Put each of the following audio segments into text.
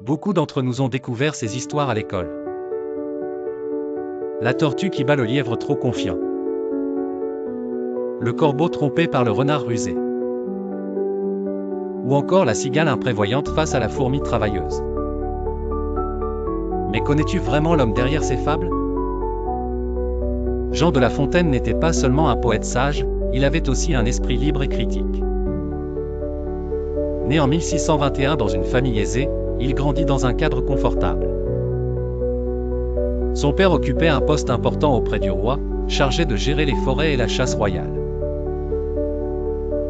Beaucoup d'entre nous ont découvert ces histoires à l'école. La tortue qui bat le lièvre trop confiant. Le corbeau trompé par le renard rusé. Ou encore la cigale imprévoyante face à la fourmi travailleuse. Mais connais-tu vraiment l'homme derrière ces fables? Jean de La Fontaine n'était pas seulement un poète sage, il avait aussi un esprit libre et critique. Né en 1621 dans une famille aisée, il grandit dans un cadre confortable. Son père occupait un poste important auprès du roi, chargé de gérer les forêts et la chasse royale.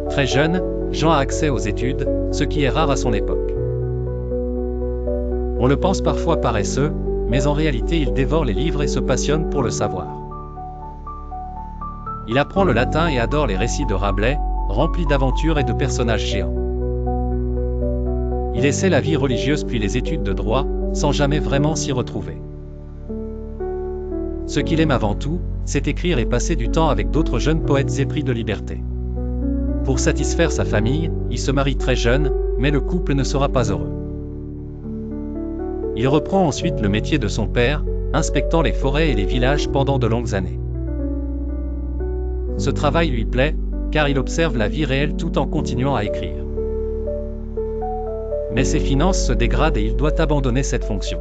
Très jeune, Jean a accès aux études, ce qui est rare à son époque. On le pense parfois paresseux, mais en réalité il dévore les livres et se passionne pour le savoir. Il apprend le latin et adore les récits de Rabelais, remplis d'aventures et de personnages géants. Il essaie la vie religieuse puis les études de droit, sans jamais vraiment s'y retrouver. Ce qu'il aime avant tout, c'est écrire et passer du temps avec d'autres jeunes poètes épris de liberté. Pour satisfaire sa famille, il se marie très jeune, mais le couple ne sera pas heureux. Il reprend ensuite le métier de son père, inspectant les forêts et les villages pendant de longues années. Ce travail lui plaît, car il observe la vie réelle tout en continuant à écrire. Mais ses finances se dégradent et il doit abandonner cette fonction.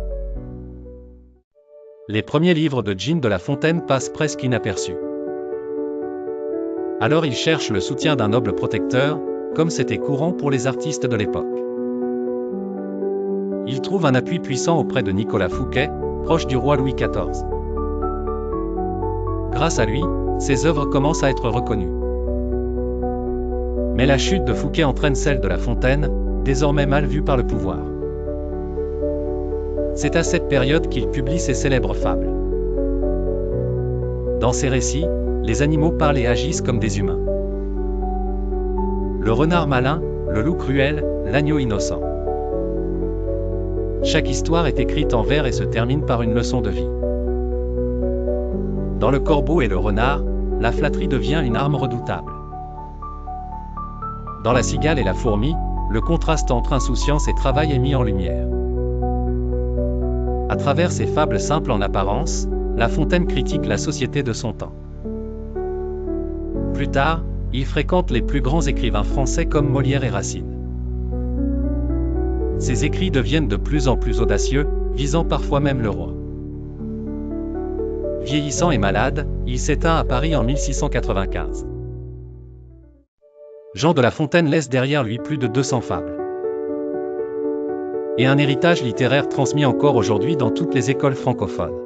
Les premiers livres de Jean de La Fontaine passent presque inaperçus. Alors il cherche le soutien d'un noble protecteur, comme c'était courant pour les artistes de l'époque. Il trouve un appui puissant auprès de Nicolas Fouquet, proche du roi Louis XIV. Grâce à lui, ses œuvres commencent à être reconnues. Mais la chute de Fouquet entraîne celle de La Fontaine, désormais mal vue par le pouvoir. C'est à cette période qu'il publie ses célèbres fables. Dans ses récits, les animaux parlent et agissent comme des humains. Le renard malin, le loup cruel, l'agneau innocent. Chaque histoire est écrite en vers et se termine par une leçon de vie. Dans Le Corbeau et le Renard, la flatterie devient une arme redoutable. Dans La Cigale et la Fourmi, le contraste entre insouciance et travail est mis en lumière. À travers ces fables simples en apparence, La Fontaine critique la société de son temps. Plus tard, il fréquente les plus grands écrivains français comme Molière et Racine. Ses écrits deviennent de plus en plus audacieux, visant parfois même le roi. Vieillissant et malade, il s'éteint à Paris en 1695. Jean de La Fontaine laisse derrière lui plus de 200 fables. Et un héritage littéraire transmis encore aujourd'hui dans toutes les écoles francophones.